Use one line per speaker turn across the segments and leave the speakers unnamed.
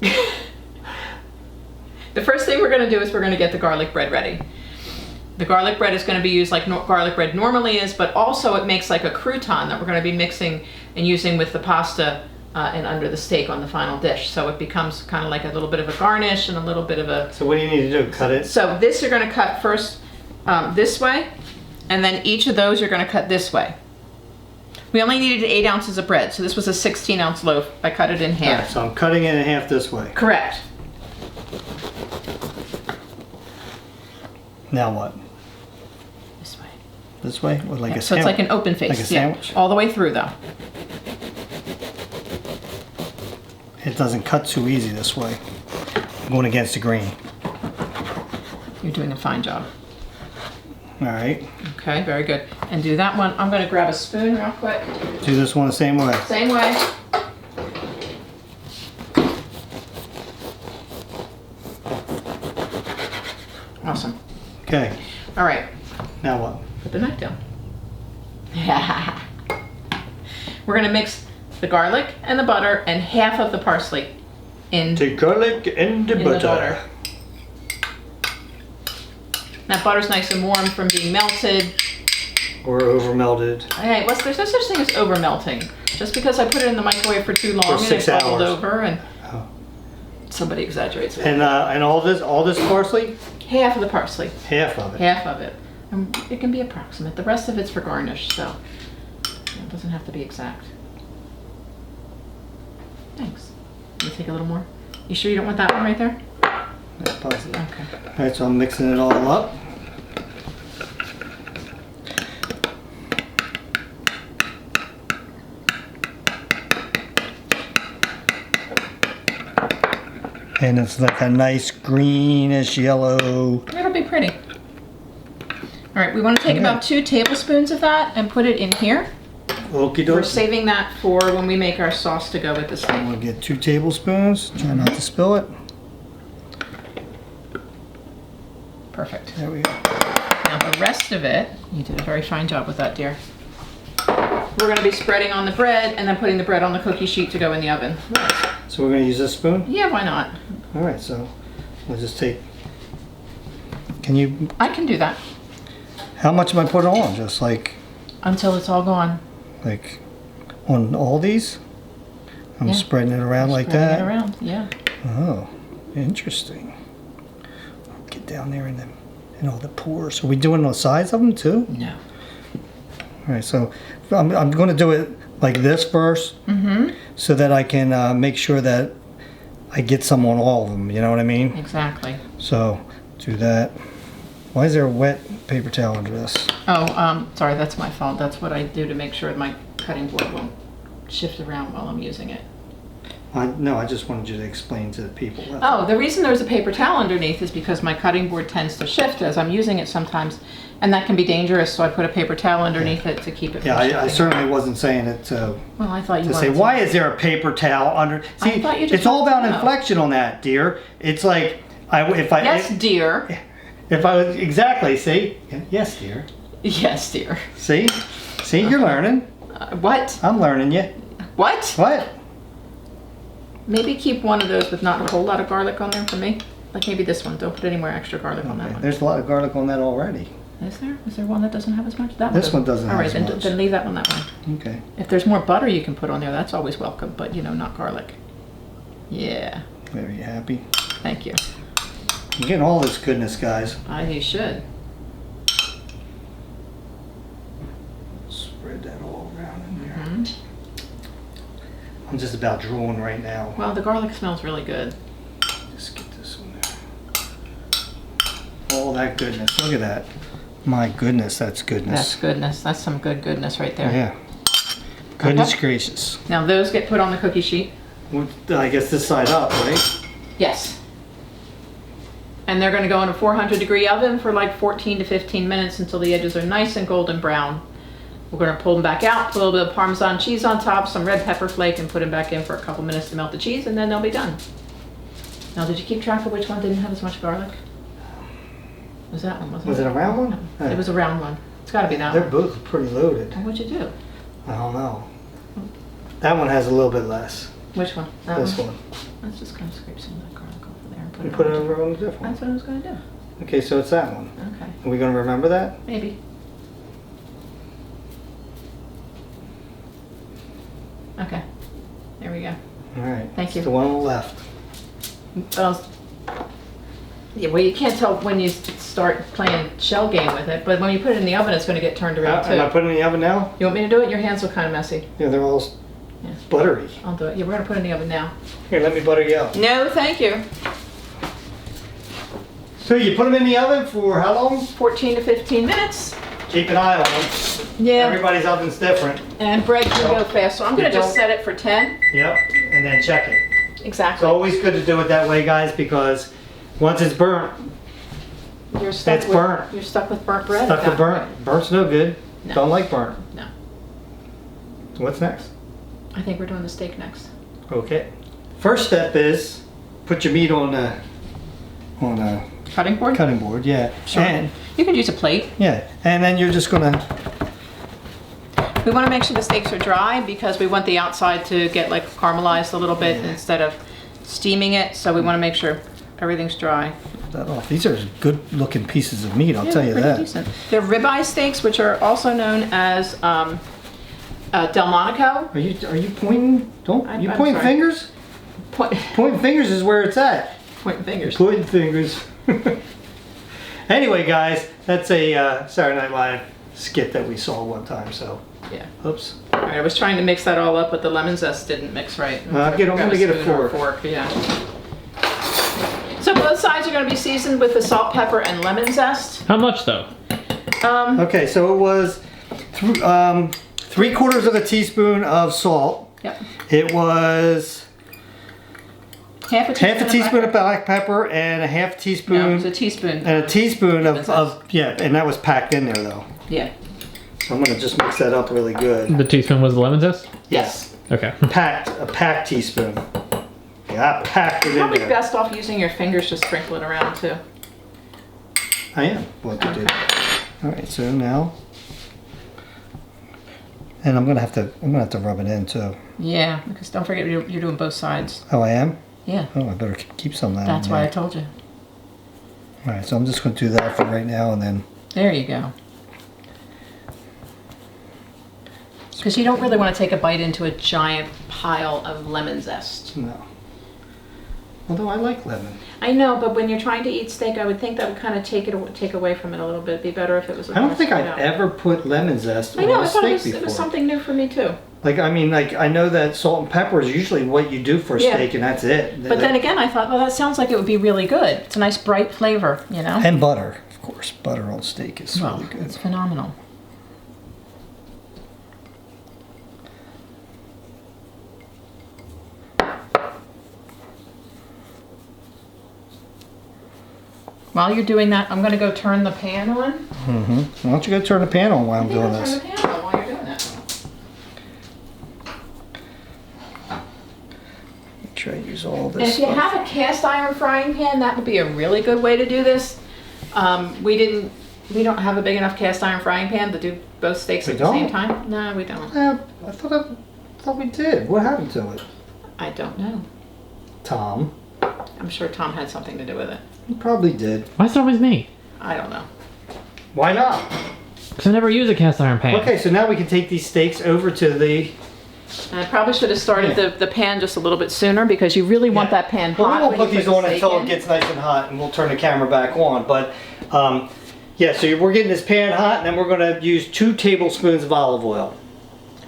The first thing we're going to do is we're going to get the garlic bread ready. The garlic bread is going to be used like garlic bread normally is, but also it makes like a crouton that we're going to be mixing and using with the pasta and under the steak on the final dish. So it becomes kind of like a little bit of a garnish and a little bit of a...
So what do you need to do? Cut it?
So this you're going to cut first this way, and then each of those you're going to cut this way. We only needed 8 ounces of bread, so this was a 16-ounce loaf. I cut it in half.
Right, so I'm cutting it in half this way.
Correct.
Now what?
This way.
This way? Or like a
So it's like an open face.
Like a sandwich?
Yeah, all the way through though.
It doesn't cut too easy this way. I'm going against the grain.
You're doing a fine job.
All right.
Okay, very good. And do that one. I'm going to grab a spoon real quick.
Do this one the same way.
Same way. Awesome.
Okay.
All right.
Now what?
Put the knife down. We're going to mix the garlic and the butter and half of the parsley in
The garlic and the butter.
That butter's nice and warm from being melted.
Or over melted.
Hey, there's no such thing as over melting. Just because I put it in the microwave for too long and
6
it bubbled
hours.
over and
Oh.
somebody exaggerates it.
And all this parsley?
Half of the parsley.
Half of it.
Half of it. And it can be approximate. The rest of it's for garnish, so it doesn't have to be exact. Thanks. Can you take a little more? You sure you don't want that one right there?
Yeah, parsley.
Okay.
All right, so I'm mixing it all up. And it's like a nice greenish yellow.
It'll be pretty. All right, we want to take about 2 tablespoons of that and put it in here.
Okie
We're
dokie.
saving that for when we make our sauce to go with the steak.
We'll get 2 tablespoons. Try not to spill it.
Perfect.
There we go.
Now the rest of it, you did a very fine job with that, dear. We're going to be spreading on the bread and then putting the bread on the cookie sheet to go in the oven.
So we're going to use this spoon?
Yeah, why not?
All right, so we'll just take... Can you...
I can do that.
How much am I putting on? Just like
Until it's all gone.
On all these? I'm
Yeah.
spreading it around like
Spreading
that?
it around, yeah.
Oh, interesting. Get down there and all the pores. Are we doing the sides of them too?
No.
All right, so I'm going to do it like this first, so that I can make sure that I get some on all of them. You know what I mean?
Exactly.
So do that. Why is there a wet paper towel under this?
Oh, sorry, that's my fault. That's what I do to make sure my cutting board won't shift around while I'm using it.
No, I just wanted you to explain to the people.
Oh, the reason there's a paper towel underneath is because my cutting board tends to shift as I'm using it sometimes, and that can be dangerous, so I put a paper towel underneath it to keep it from
Yeah, I
shifting.
certainly wasn't saying it to
Well, I thought you
say,
wanted
why is there a paper towel under? See,
thought you just
it's all
wanted to
about
know.
inflection on that, dear. It's like,
Yes, dear.
if I was, exactly, see? Yes, dear.
Yes, dear.
See? See, you're learning.
What?
I'm learning you.
What?
What?
Maybe keep one of those with not a whole lot of garlic on there for me. Like maybe this one. Don't put any more extra garlic on that one.
There's a lot of garlic on that already.
Is there? Is there one that doesn't have as much? That
This one doesn't
All
have
right,
as much.
then leave that one that way.
Okay.
If there's more butter you can put on there, that's always welcome, but not garlic. Yeah.
Very happy.
Thank you.
You're getting all this goodness, guys.
You should.
Spread that all around in there.
Mhm.
I'm just about drooling right now.
Well, the garlic smells really good.
Just get this in there. All that goodness. Look at that. My goodness, that's goodness.
That's goodness. That's some good goodness right there.
Yeah. Goodness
Okay.
gracious.
Now those get put on the cookie sheet.
Well, I guess this side up, right?
Yes. And they're going to go in a 400-degree oven for like 14 to 15 minutes until the edges are nice and golden brown. We're going to pull them back out, put a little bit of Parmesan cheese on top, some red pepper flake, and put them back in for a couple minutes to melt the cheese, and then they'll be done. Now, did you keep track of which one didn't have as much garlic? It was that one, wasn't it?
Was it a round one?
No, it was a round one. It's got to be that
They're
one.
both pretty loaded.
What'd you do?
I don't know. That one has a little bit less.
Which one? That
This one.
Let's just kind of scrape some of that garlic off of there and put
You
it
put it
on.
over on the different one.
That's what I was going to do.
Okay, so it's that one.
Okay.
Are we going to remember that?
Maybe. Okay. There we go.
All right.
Thank
It's
you.
the one on the left.
Yeah, well, you can't tell when you start playing shell game with it, but when you put it in the oven, it's going to get turned around
Am I
too.
putting it in the oven now?
You want me to do it? Your hands look kind of messy.
Yeah, they're all
Yeah.
buttery.
I'll do it. Yeah, we're going to put it in the oven now.
Here, let me butter you up.
No, thank you.
So you put them in the oven for how long?
14 to 15 minutes.
Keep an eye on them.
Yeah.
Everybody's oven's different.
And bread can go fast, so I'm going to just set it for 10.
Yep, and then check it. It's
Exactly.
always good to do it that way, guys, because once it's burnt,
You're stuck
it's
with,
burnt.
You're stuck with burnt bread.
stuck
at
with
that
burnt.
point.
Burnt's no good.
No.
Don't like burnt.
No.
So what's next?
I think we're doing the steak next.
Okay. First step is put your meat on a
Cutting board?
cutting board. Yeah.
Sure.
And
You can use a plate.
yeah, and then you're just gonna.
We want to make sure the steaks are dry because we want the outside to get like caramelized a little bit instead of steaming it. So we want to make sure everything's dry.
That off. These are good looking pieces of meat, I'll tell you
pretty
that.
decent. They're ribeye steaks, which are also known as Delmonico.
Are you pointing? Don't
I'm
pointing
sorry.
fingers? Pointing fingers is where it's at.
Pointing fingers.
Pointing fingers. Anyway, guys, that's a Saturday Night Live skit that we saw one time. So,
Yeah.
oops.
All right, I was trying to mix that all up, but the lemon zest didn't mix right.
I'm gonna get a
spoon or
fork.
Yeah. So both sides are going to be seasoned with the salt, pepper, and lemon zest.
How much though?
Okay, so it was 3/4 of a teaspoon of salt.
Yep.
It was
Half a
teaspoon of black pepper and a half
No,
teaspoon
it's a teaspoon.
and a teaspoon
Lemon
of yeah, and that was packed in there though.
Yeah.
So I'm gonna just mix that up really good.
The teaspoon was the lemon zest?
Yes.
Okay.
A packed teaspoon. Yeah, I packed it in
Probably
there.
best off using your fingers to sprinkle it around too.
I am what to do. All right, so now, and I'm gonna have to rub it in too.
Yeah, because don't forget you're doing both sides.
Oh, I am.
Yeah.
Oh, I better keep some of that.
That's
in
why I
there.
told you.
All right, so I'm just gonna do that for right now, and then.
There you go. Because you don't really want to take a bite into a giant pile of lemon zest.
No. Although I like lemon.
I know, but when you're trying to eat steak, I would think that would kind of take away from it a little bit. It'd be better if it was.
I don't think
spread
I've
out.
ever put lemon zest
I
on
know.
a
I thought
steak
it was,
before.
it was something new for me too.
Like I mean, like I know that salt and pepper is usually what you do for a
Yeah.
steak, and that's it.
But then again, I thought, well, that sounds like it would be really good. It's a nice bright flavor, you know.
And butter, of course. Butter on steak is
Well,
really good.
it's phenomenal. While you're doing that, I'm going to go turn the pan on.
Mm-hmm. Why don't you go turn the pan on while I'm doing
Turn
this?
the pan on while you're doing that.
Make sure I use all
And
this
if you
stuff.
have a cast iron frying pan, that would be a really good way to do this. We don't have a big enough cast iron frying pan to do both steaks
We
at the same
don't?
time. No, we don't.
I thought we did. What happened to it?
I don't know.
Tom.
I'm sure Tom had something to do with it.
He probably did.
Why is it always me?
I don't know.
Why not?
Because I never use a cast iron pan.
Okay, so now we can take these steaks over to the.
And I probably should have started the pan just a little bit sooner because you really want that pan
Well,
hot.
we won't
when
put
you
these
the
on
steak
until
in.
it gets nice and hot, and we'll turn the camera back on. But yeah, so we're getting this pan hot, and then we're going to use 2 tablespoons of olive oil.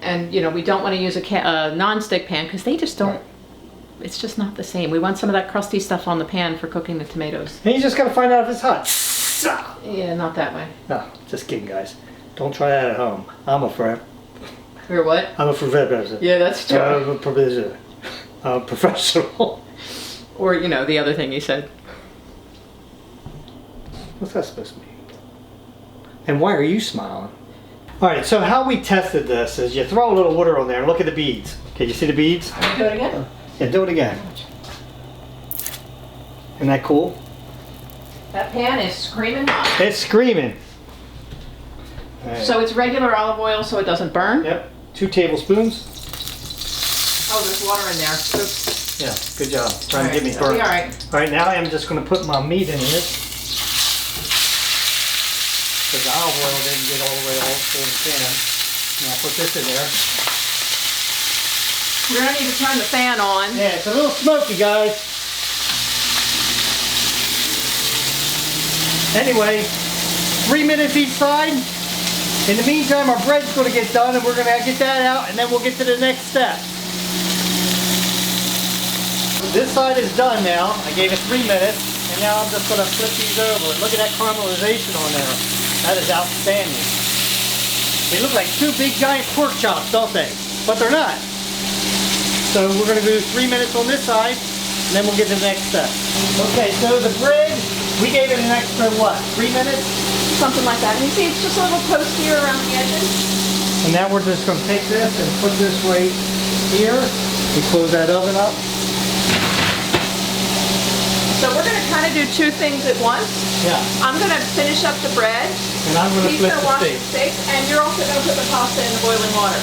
And you know, we don't want to use a non-stick pan because they just don't. It's just not the same. We want some of that crusty stuff on the pan for cooking the tomatoes.
And you just got to find out if it's hot.
Yeah, not that way.
No, just kidding, guys. Don't try that at home. I'm a friend.
You're what?
I'm a professional.
Yeah, that's true.
I'm a professional. I'm a professional.
Or you know, the other thing you said.
What's that supposed to mean? And why are you smiling? All right, so how we tested this is you throw a little water on there and look at the beads. Okay, you see the beads?
Can you do it again?
Yeah, do it again. Isn't that cool?
That pan is screaming hot.
It's screaming. All right.
So it's regular olive oil so it doesn't burn.
Yep, 2 tablespoons.
Oh, there's water in there. Oops.
Yeah, good job. Trying to get me
It'll be
burnt.
all right.
All right, now I'm just going to put my meat in here. Because the olive oil didn't get all the way all through the pan. And I'll put this in there.
We're gonna need to turn the fan on.
Yeah, it's a little smoky, guys. Anyway, 3 minutes each side. In the meantime, our bread's going to get done, and we're going to get that out, and then we'll get to the next step. This side is done now. I gave it 3 minutes, and now I'm just going to flip these over. Look at that caramelization on there. That is outstanding. They look like two big giant pork chops, don't they? But they're not. So we're going to do 3 minutes on this side, and then we'll get to the next step. Okay, so the bread, we gave it an extra, what, 3 minutes?
Something like that. And you see it's just a little toastier around the edges.
And now we're just going to take this and put this right here. We close that oven up.
So we're going to kind of do two things at once.
Yeah.
I'm going to finish up the bread.
And I'm going to
He's
flip
going to
the
wash
steak.
the steak. And you're also going to put the pasta in the boiling water.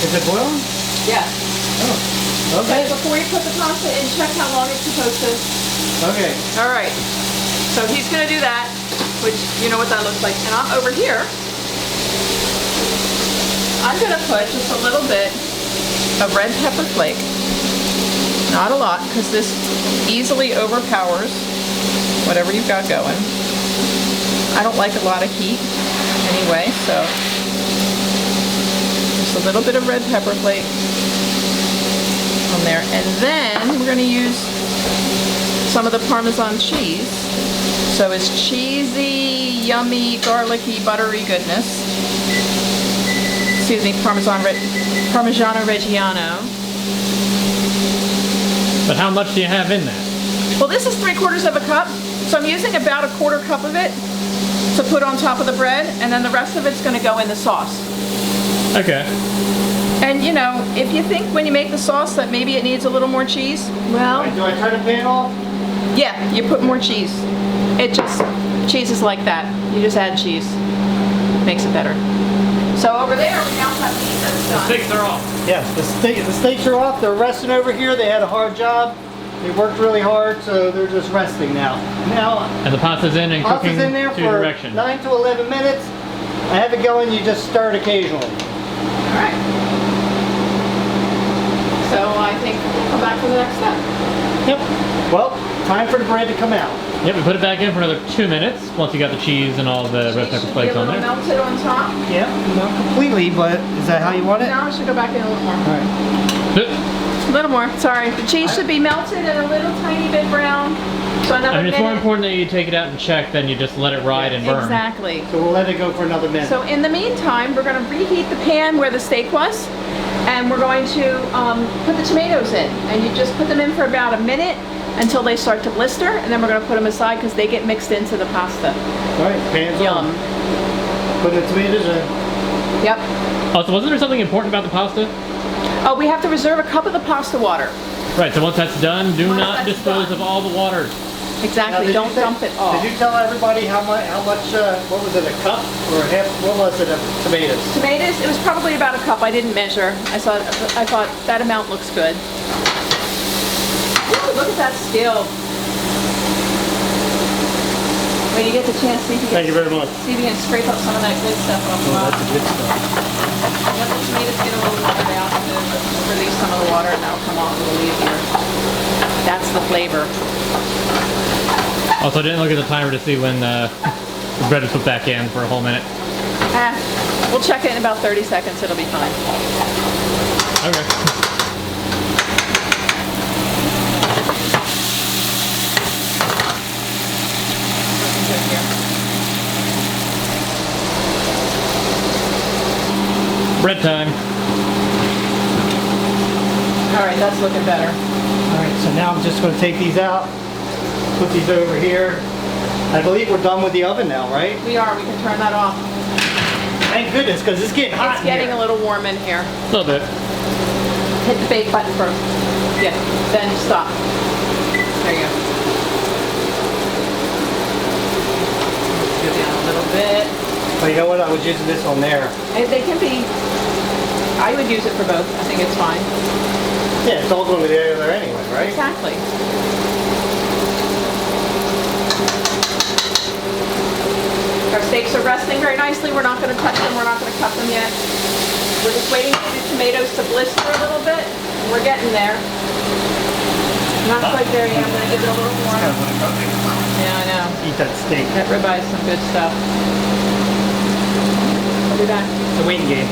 Is it boiling?
Yeah.
Oh. Okay.
And before you put the pasta in, check how long it's supposed to.
Okay.
All right. So he's going to do that, which you know what that looks like. And I'm over here. I'm going to put just a little bit of red pepper flake. Not a lot, because this easily overpowers whatever you've got going. I don't like a lot of heat anyway, so just a little bit of red pepper flake on there. And then we're going to use some of the Parmesan cheese. So it's cheesy, yummy, garlicky, buttery goodness. Excuse me, Parmigiano Reggiano.
But how much do you have in that?
Well, this is 3/4 of a cup, so I'm using about a 1/4 cup of it to put on top of the bread, and then the rest of it's going to go in the sauce.
Okay.
And you know, if you think when you make the sauce that maybe it needs a little more cheese, well,
Do I turn the pan off?
yeah, you put more cheese. Cheese is like that. You just add cheese. Makes it better. So over there, we now have meat that's done.
Steaks are off.
Yes, the steaks are off. They're resting over here. They had a hard job. They worked really hard, so they're just resting now.
And the pasta's in and cooking
Pasta's in there
to
for
direction.
9 to 11 minutes. I have it going. You just stir it occasionally.
All right. So I think we'll come back for the next step.
Yep. Well, time for the bread to come out.
Yep, we put it back in for another 2 minutes once you got the cheese and all the red pepper flakes on there.
Melted on top.
Yeah, not completely, but is that how you want it?
Now I should go back in a little more.
All right.
A little more, sorry. The cheese should be melted and a little tiny bit brown. So another
I mean, it's
minute.
more important that you take it out and check than you just let it ride and burn.
Exactly.
So we'll let it go for another minute.
So in the meantime, we're going to reheat the pan where the steak was, and we're going to put the tomatoes in. And you just put them in for about a minute until they start to blister, and then we're going to put them aside because they get mixed into the pasta.
All right, pan's
Yum.
on. Put the tomatoes in.
Yep.
Also, wasn't there something important about the pasta?
Oh, we have to reserve a cup of the pasta water.
Right, so once that's done, do
Once
not
that's
dispose
done.
of all the water.
Now,
Exactly.
did
Don't
you say-
dump it all.
Did you tell everybody how much, what was it, a cup or a half, what was it, of tomatoes?
Tomatoes, it was probably about a cup. I didn't measure. I thought that amount looks good. Ooh, look at that skill. When you get the chance, see if you
Thank you very much.
see if you can scrape up some of that good stuff off the
Oh,
bottom.
that's good stuff.
Let the tomatoes get a little watered out and then just release some of the water and that'll come off a little easier. That's the flavor.
Also, I didn't look at the timer to see when the bread was put back in for a whole minute.
We'll check it in about 30 seconds. It'll be fine.
Okay.
Looking good here.
Bread time.
All right, that's looking better.
All right, so now I'm just going to take these out, put these over here. I believe we're done with the oven now, right?
We are. We can turn that off.
Thank goodness, because it's getting hot
It's getting
in
a
here.
little warm in here.
A little bit.
Hit the bake button first. Yeah, then stop. There you go. Go down a little bit.
But you know what? I was using this on there.
They can be I would use it for both. I think it's fine.
Yeah, it's all going to be there anyway, right?
Exactly. Our steaks are resting very nicely. We're not going to touch them. We're not going to cut them yet. We're just waiting for the tomatoes to blister a little bit. We're getting there. Not quite there yet. I'm going to give it a little more. Yeah, I know.
Eat that steak.
That ribeye is some good stuff. I'll be back.
It's a waiting game.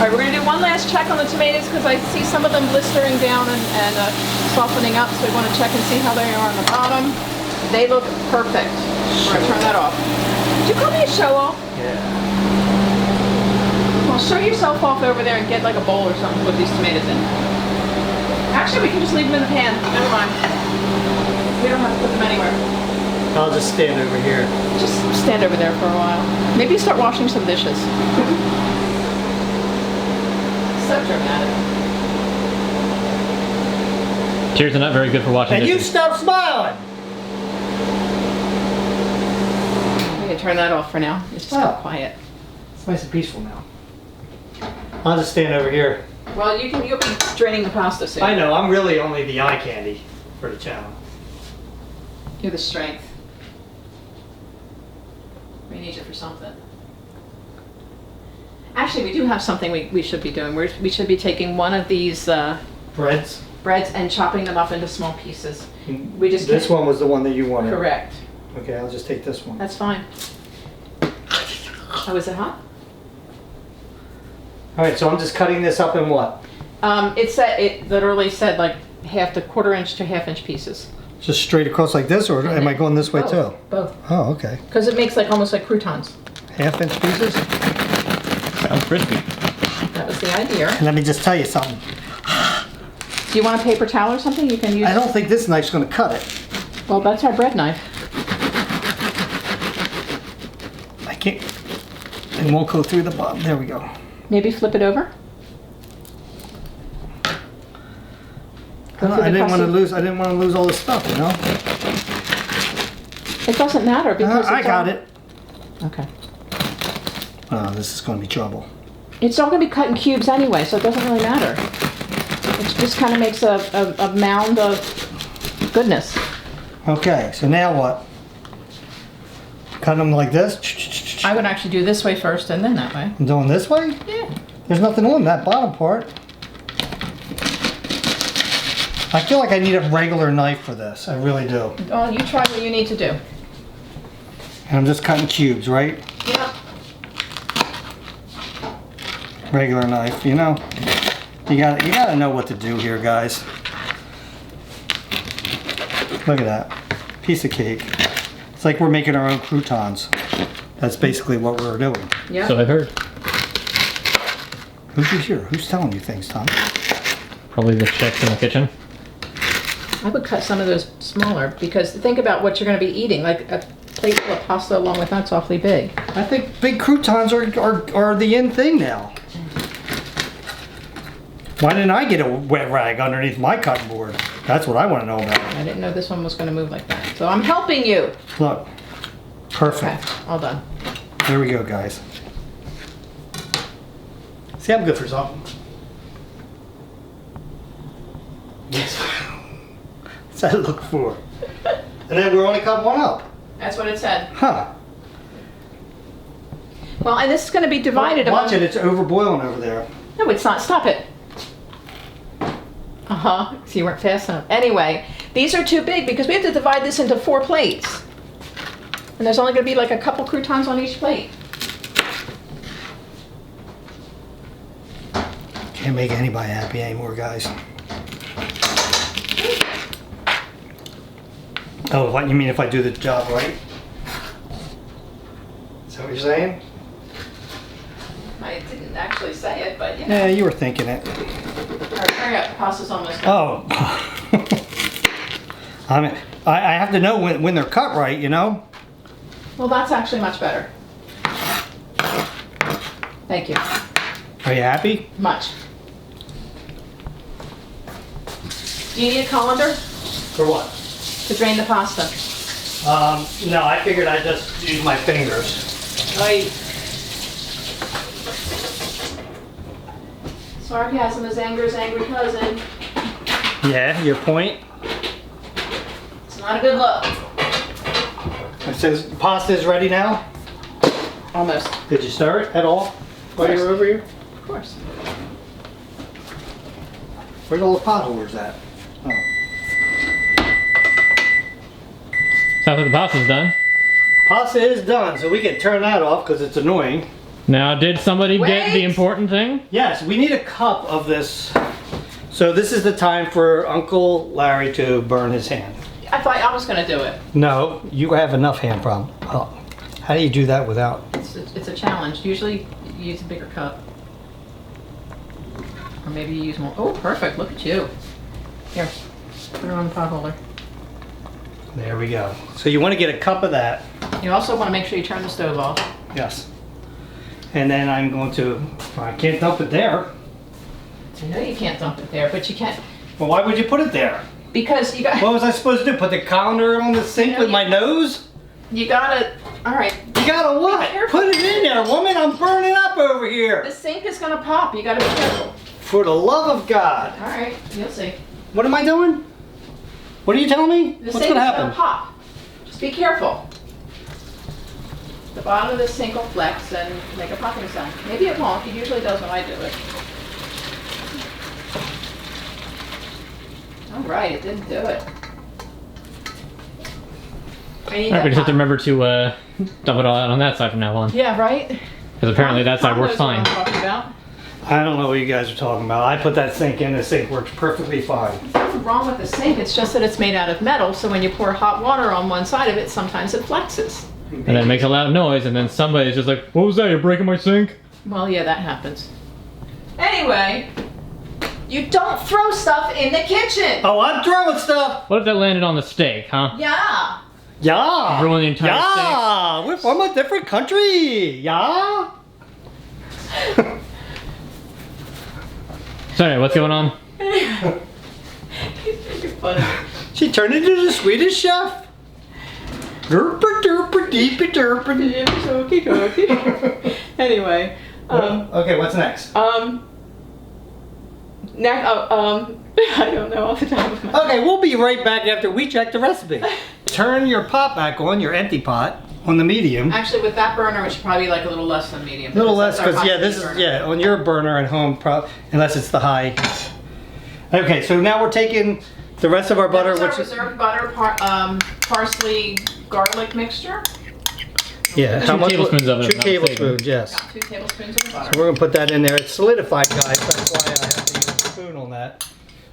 All right, we're going to do one last check on the tomatoes because I see some of them blistering down and softening up, so we want to check and see how they are on the bottom. They look perfect. We're going to turn that off. Did you call me a show-off?
Yeah.
Well, show yourself off over there and get like a bowl or something to put these tomatoes in. Actually, we can just leave them in the pan. Never mind. We don't have to put them anywhere.
I'll just stand over here.
Just stand over there for a while. Maybe start washing some dishes. So dramatic.
Cheers are not very good for washing
And you
dishes.
stop smiling!
I'm going to turn that off for now. It's just got quiet.
It's nice and peaceful now. I'll just stand over here.
Well, you'll be draining the pasta soon.
I know, I'm really only the eye candy for the channel.
You're the strength. We need you for something. Actually, we do have something we should be doing. We should be taking one of these
Breads?
breads and chopping them up into small pieces. We just
This one was the one that you wanted.
Correct.
Okay, I'll just take this one.
That's fine. Oh, is it hot?
Alright, so I'm just cutting this up in what?
It literally said like quarter-inch to half-inch pieces.
Just straight across like this, or am I going this way
Both.
too?
Both.
Oh, okay.
Because it makes like almost like croutons.
Half-inch pieces?
Sounds crispy.
That was the idea.
And let me just tell you something.
Do you want a paper towel or something? You can use.
I don't think this knife's going to cut it.
Well, that's our bread knife.
I can't. It won't go through the bottom. There we go.
Maybe flip it over. Go through
I
the
didn't want to
custard.
lose. I didn't want to lose all this stuff, you know.
It doesn't matter because
I
it's
got
all-
it.
Okay.
Oh, this is going to be trouble.
It's all going to be cut in cubes anyway, so it doesn't really matter. It just kind of makes a mound of goodness.
Okay, so now what? Cut them like this.
I would actually do this way first and then that way.
I'm doing this way?
Yeah.
There's nothing on that bottom part. I feel like I need a regular knife for this. I really do.
Well, you try what you need to do.
And I'm just cutting cubes, right?
Yep.
Regular knife, you know. You gotta know what to do here, guys. Look at that. Piece of cake. It's like we're making our own croutons. That's basically what we're doing.
Yep.
So I've heard.
Who's you hear? Who's telling you things, Tom?
Probably the chefs in the kitchen.
I would cut some of those smaller because think about what you're going to be eating. Like a plate full of pasta along with that's awfully big.
I think big croutons are the in thing now. Why didn't I get a wet rag underneath my cutting board? That's what I want to know about.
I didn't know this one was going to move like that. So I'm helping you.
Look.
Okay,
Perfect.
all done.
There we go, guys. See, I'm good for something. What's that look for? And then we're only cut one up.
That's what it said.
Huh.
Well, and this is going to be divided
Watch
among...
it, it's overboiling over there.
No, it's not. Stop it. Uh-huh. So you weren't fast enough. Anyway, these are too big because we have to divide this into 4 plates. And there's only going to be like a couple croutons on each plate.
Can't make anybody happy anymore, guys. Oh, what, you mean if I do the job right? Is that what you're saying?
I didn't actually say it, but yeah.
Yeah, you were thinking it.
All right, hurry up. Pasta's almost done.
Oh. I mean, I have to know when they're cut right, you know?
Well, that's actually much better. Thank you.
Are you happy?
Much. Do you need a colander
For what?
to drain the pasta?
No, I figured I'd just use my fingers.
Right. Sarcasm is anger's angry cousin.
Yeah, your point.
It's not a good look.
It says pasta is ready now.
Almost.
Did you stir it at all while you were over here?
Of course.
Where's all the pot holders at? Oh.
Sounds like the pasta's done.
Pasta is done, so we can turn that off because it's annoying.
Now, did somebody get the
Wait.
important thing?
Yes, we need a cup of this. So this is the time for Uncle Larry to burn his hand.
I thought I was gonna do it.
No, you have enough hand problem. Oh, how do you do that without?
It's a challenge. Usually you use a bigger cup. Or maybe you use more. Oh, perfect. Look at you. Here, put it on the pot holder.
There we go. So you want to get a cup of that.
You also want to make sure you turn the stove off.
Yes. And then I'm going to, I can't dump it there.
I know you can't dump it there, but you can.
Well, why would you put it there?
Because you got.
What was I supposed to do? Put the colander on the sink
No,
with
you-
my nose?
You gotta. All right.
You gotta what?
careful.
Put it in there, woman. I'm burning up over here.
The sink is gonna pop. You gotta be careful.
For the love of God.
All right. You'll see.
What am I doing? What are you telling me?
The
What's
sink
gonna
is
happen?
gonna pop. Just be careful. The bottom of the sink will flex and make a popping sound. Maybe it won't. It usually does when I do it. All right, it didn't do it. I need
Alright, we just have
that
to
pot.
remember to dump it all out on that side from now on.
Yeah, right?
Because apparently that side
Tom
works
knows what
fine.
I'm talking about.
I don't know what you guys are talking about. I put that sink in. The sink works perfectly fine.
There's nothing wrong with the sink. It's just that it's made out of metal, so when you pour hot water on one side of it, sometimes it flexes.
And then it makes a loud noise, and then somebody's just like, what was that? You're breaking my sink?
Well, yeah, that happens. Anyway, you don't throw stuff in the kitchen.
Oh, I'm throwing stuff.
What if that landed on the steak, huh?
Yeah.
Yeah.
Ruin the entire
Yeah. We're from a different country. Yeah.
So anyway, what's going on?
You're funny.
She turned into the Swedish chef. Derpa derpa deepa derpa.
Anyway,
Okay, what's next?
I don't know off the top of my head.
Okay, we'll be right back after we check the recipe. Turn your pot back on, your empty pot, on the medium.
Actually, with that burner, it should probably be like a little less than medium.
A little less,
that's our
because yeah,
hot
this
heat
is
burner.
yeah on your burner at home, unless it's the high. Okay, so now we're taking the rest of our butter,
That's
which
our reserved butter, parsley, garlic mixture.
yeah,
Two tablespoons of it, if
2
I'm not
tablespoons, yes.
Got 2 tablespoons of butter.
We're gonna put that in there. It's solidified, guys. That's why I have to use a spoon on that.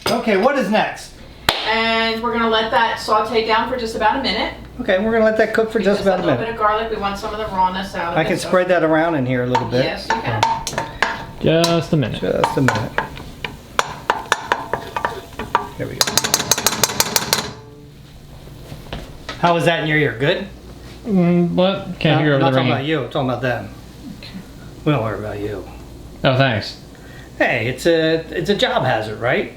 Okay, what is next?
And we're gonna let that saute down for just about a minute.
Okay, we're gonna let that cook for just about a
little bit
minute.
of garlic. We want some of the rawness out of it.
I can
so-
spread that around in here a little bit.
Yes, you can.
Just a minute.
Just a minute. There we go. How was that in your ear? Good?
What? Can't hear
I'm
over
not
the
talking
ringing.
about you. I'm talking about them. We don't worry about you.
Oh, thanks.
Hey, it's a job hazard, right?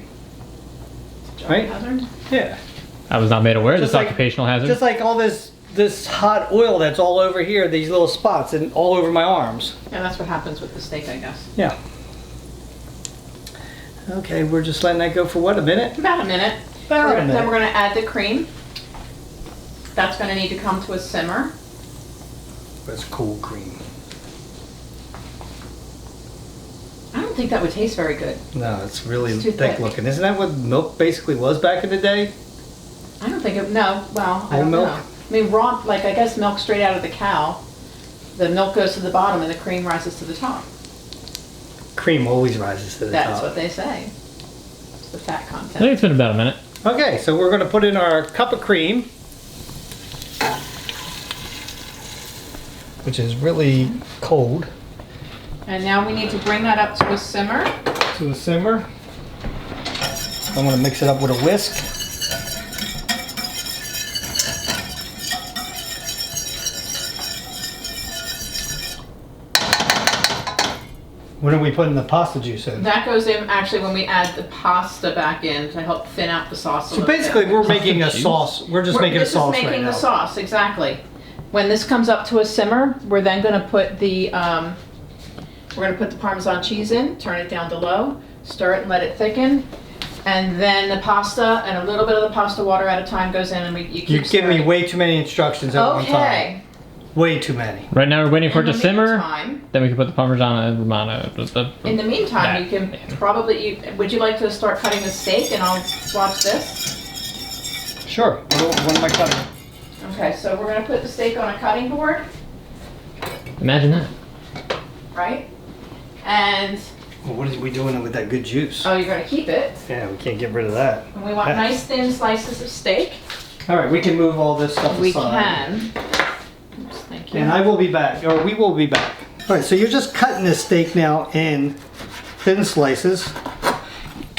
Right?
Hazard?
Yeah.
I was not made aware of
Just
this
like-
occupational hazard.
Just like all this hot oil that's all over here, these little spots, and all over my arms.
Yeah, that's what happens with the steak, I guess.
Yeah. Okay, we're just letting that go for what, a minute?
About a minute.
About a
Then
minute.
we're gonna add the cream. That's gonna need to come to a simmer.
That's cool cream.
I don't think that would taste very good.
No, it's really
It's too
thick
thick.
looking. Isn't that what milk basically was back in the day?
I don't think it, no, well, I
Whole
don't
milk?
know. I mean, raw, like I guess milk straight out of the cow. The milk goes to the bottom and the cream rises to the top.
Cream always rises to the
That's
top.
what they say. It's the fat
I
content.
think it's been about a minute.
Okay, so we're going to put in our cup of cream, which is really cold,
And now we need to bring that up to a simmer.
to a simmer. I'm going to mix it up with a whisk. When are we putting the pasta juice in?
That goes in actually when we add the pasta back in to help thin out the sauce a
So
little
basically,
bit.
we're making a
juice?
sauce. We're just making a
This
sauce
is making
right
the
now.
sauce, exactly. When this comes up to a simmer, we're then gonna put the, we're gonna put the Parmesan cheese in, turn it down to low, Stir it and let it thicken. And then the pasta and a little bit of the pasta water at a time goes in, and you keep
You give me
stirring.
way too many instructions at one time.
Okay.
Way too many.
Right now we're waiting for it
In
to
the
simmer.
meantime-
Then we can put the Parmesan and Romano.
In the meantime, you can probably, would you like to start cutting the steak and I'll watch this?
Sure. What am I cutting?
Okay, so we're gonna put the steak on a cutting board,
Imagine that.
right? And,
Well, what are we doing with that good juice?
oh, you're gonna keep it.
Yeah, we can't get rid of that.
And we want nice thin slices of steak.
All right, we can move all this stuff
We
aside.
can. Oops, thank you.
And I will be back, or we will be back. All right, so you're just cutting this steak now in thin slices.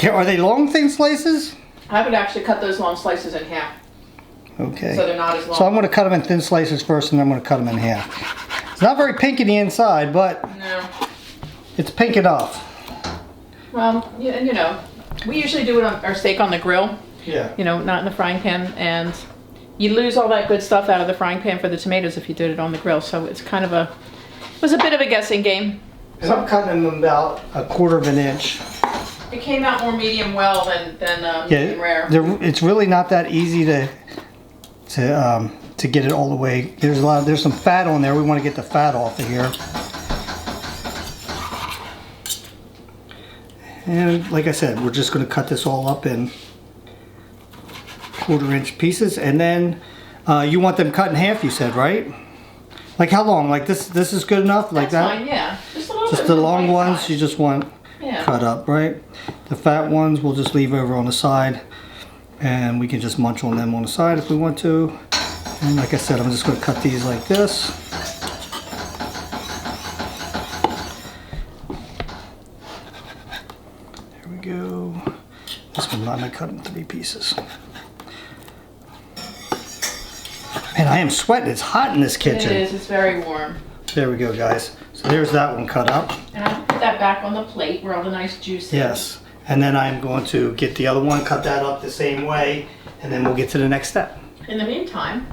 Are they long, thin slices?
I would actually cut those long slices in half,
Okay.
so they're not as long.
So I'm going to cut them in thin slices first, and then I'm going to cut them in half. It's not very pink in the inside, but
No.
it's pink enough.
Well, you know, we usually do it on our steak on the grill,
Yeah.
you know, not in the frying pan, and you lose all that good stuff out of the frying pan for the tomatoes if you did it on the grill. So it's kind of it was a bit of a guessing game.
And I'm cutting them about 1/4 of an inch.
It came out more medium well than medium rare.
It's really not that easy to get it all the way. There's some fat on there. We want to get the fat off of here. And like I said, we're just going to cut this all up in 1/4 inch pieces, and then you want them cut in half. You said, right? Like how long? Like this? This is good enough? Like
That's
that?
fine, yeah. Just a little
Just
bit
the
more
long
bite
ones
size.
you just want
Yeah.
cut up, right? The fat ones we'll just leave over on the side, and we can just munch on them on the side if we want to. And like I said, I'm just going to cut these like this. There we go. This one I'm going to cut in 3 pieces. Man, I am sweating. It's hot in this
It
kitchen.
is. It's very warm.
There we go, guys. So there's that one cut up.
And I put that back on the plate where all the nice juice is.
Yes. And then I'm going to get the other one, cut that up the same way, and then we'll get to the next step.
In the meantime,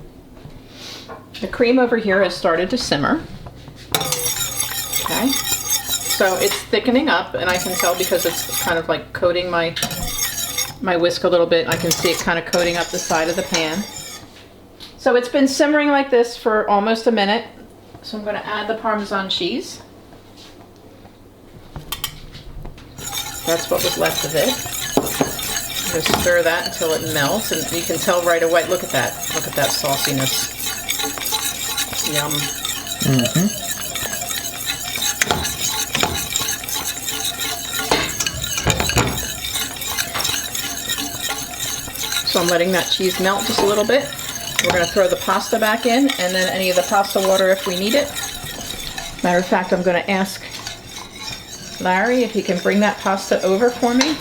the cream over here has started to simmer. Okay. So it's thickening up, and I can tell because it's kind of like coating my whisk a little bit. I can see it kind of coating up the side of the pan. So it's been simmering like this for almost a minute. So I'm going to add the Parmesan cheese. That's what was left of it. Just stir that until it melts, and you can tell right away. Look at that. Look at that sauciness. Yum. So I'm letting that cheese melt just a little bit. We're going to throw the pasta back in, and then any of the pasta water if we need it. Matter of fact, I'm going to ask Larry if he can bring that pasta over for me.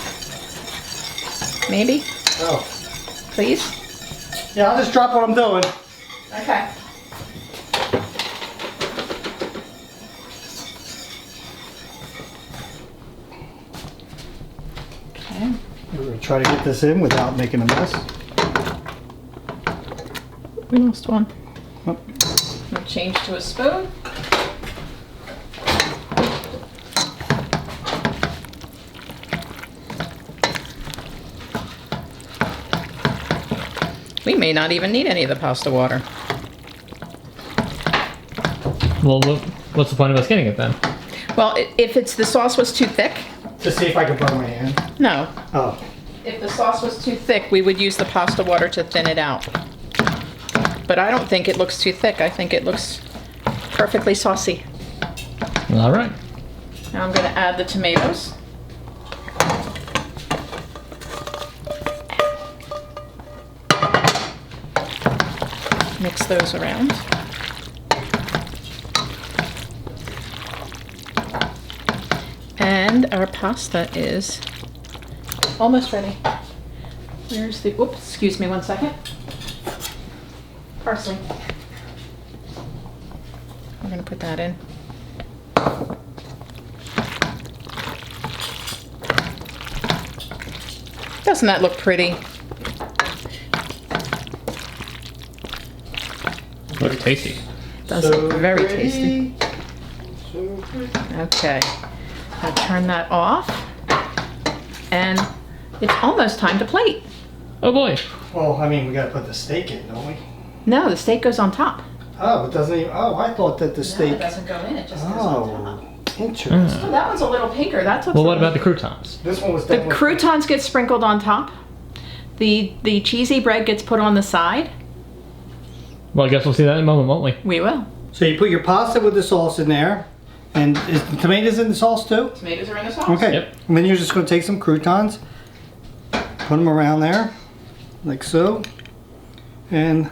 Maybe,
Oh.
please.
Yeah, I'll just drop what I'm doing.
Okay. Okay.
We're going to try to get this in without making a mess.
We lost one.
Oh.
We'll change to a spoon. We may not even need any of the pasta water.
Well, what's the point of us getting it then?
Well, if the sauce was too thick,
To see if I can burn my hand.
no.
Oh.
If the sauce was too thick, we would use the pasta water to thin it out. But I don't think it looks too thick. I think it looks perfectly saucy.
All right.
Now I'm going to add the tomatoes. Mix those around. And our pasta is almost ready. Where's the, oops, excuse me one second. Parsley. We're going to put that in. Doesn't that look pretty?
Looks tasty.
Does look very
pretty.
tasty.
So pretty.
Okay. I'll turn that off. And it's almost time to plate.
Oh boy.
Well, I mean, we gotta put the steak in, don't we?
No, the steak goes on top.
Oh, it doesn't even, oh, I thought that the steak.
No, it doesn't go in, it just goes on top.
Oh, interesting.
Oh, that one's a little pinker. That's what's
Well, what about the croutons?
This one was
The
definitely.
croutons get sprinkled on top. The cheesy bread gets put on the side.
Well, I guess we'll see that in a moment, won't we?
We will.
So you put your pasta with the sauce in there, and is the tomatoes in the sauce too?
Tomatoes are in the sauce.
Okay.
Yep.
And then you're just going to take some croutons, put them around there, like so, and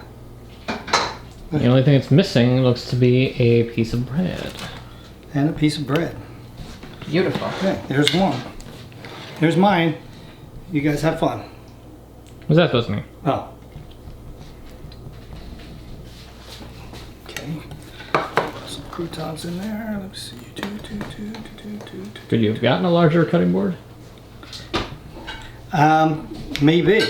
The only thing it's missing looks to be a piece of bread.
a piece of bread.
Beautiful.
Okay, there's one. Here's mine. You guys have fun.
What's that supposed to mean?
Oh. Okay. Some croutons in there. Let me see.
Could you have gotten a larger cutting board?
Maybe.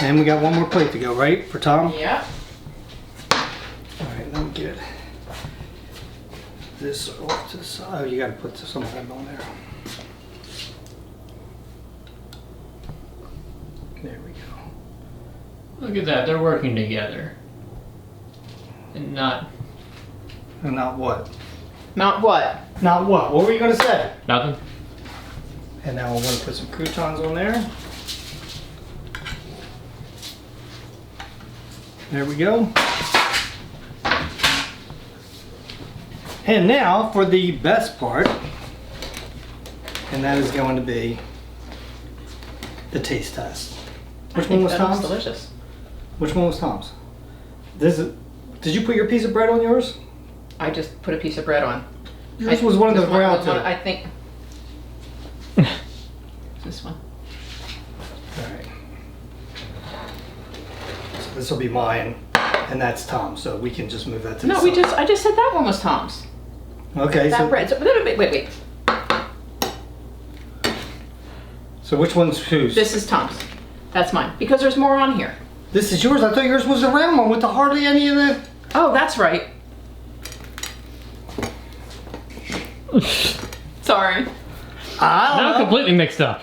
And we got one more plate to go, right? For Tom?
Yeah.
Alright, let me get this off to the side. Oh, you gotta put some of that on there. There we go.
Look at that, they're working together. And not
And not what?
Not what?
Not what? What were you gonna say?
nothing.
And now we're gonna put some croutons on there. There we go. And now for the best part, and that is going to be the taste test. Which one was
that looks
Tom's?
delicious.
Which one was Tom's? Did you put your piece of bread on yours?
I just put a piece of bread on.
Yours was one of those round two.
I think. This one.
Alright. So this will be mine, and that's Tom's, so we can just move that to the
No,
side.
I just said that one was Tom's.
Okay,
That
so,
bread. So, wait.
so which one's whose?
This is Tom's. That's mine. Because there's more on here.
This is yours? I thought yours was the round one with the hardly any of the...
Oh, that's right. Sorry.
I
Now
don't know.
completely mixed up.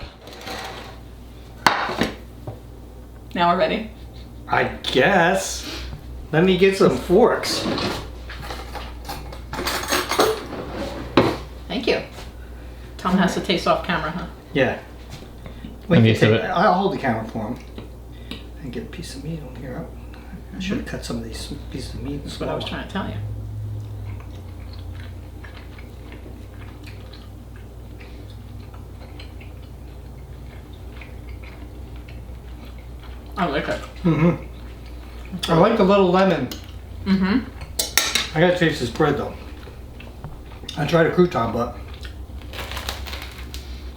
Now we're ready.
I guess. Let me get some forks.
Thank you. Tom has to taste off camera, huh?
Yeah.
I'm used to it.
I'll hold the camera for him. And get a piece of meat on here. I should have cut some of these pieces of meat.
That's what I was trying to tell you. I like it.
Mm-hmm. I like the little lemon.
Mm-hmm.
I gotta taste this bread though. I tried a crouton, but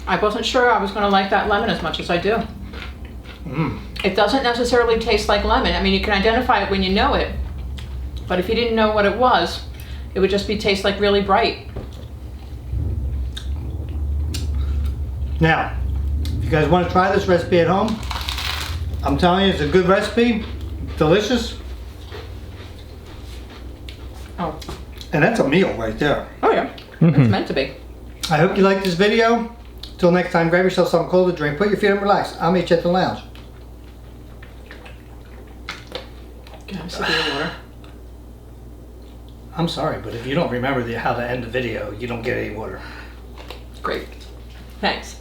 I wasn't sure I was going to like that lemon as much as I do. It doesn't necessarily taste like lemon. I mean, you can identify it when you know it. But if you didn't know what it was, it would just taste like really bright.
now, if you guys want to try this recipe at home, I'm telling you, it's a good recipe, delicious,
Oh.
and that's a meal right there.
Oh yeah. It's meant to be.
I hope you liked this video. Till next time, grab yourself something cold to drink, put your feet up and relax. I'll meet you at the lounge.
Can I have a sip of your water?
I'm sorry, but if you don't remember how to end the video, you don't get any water.
Great. Thanks.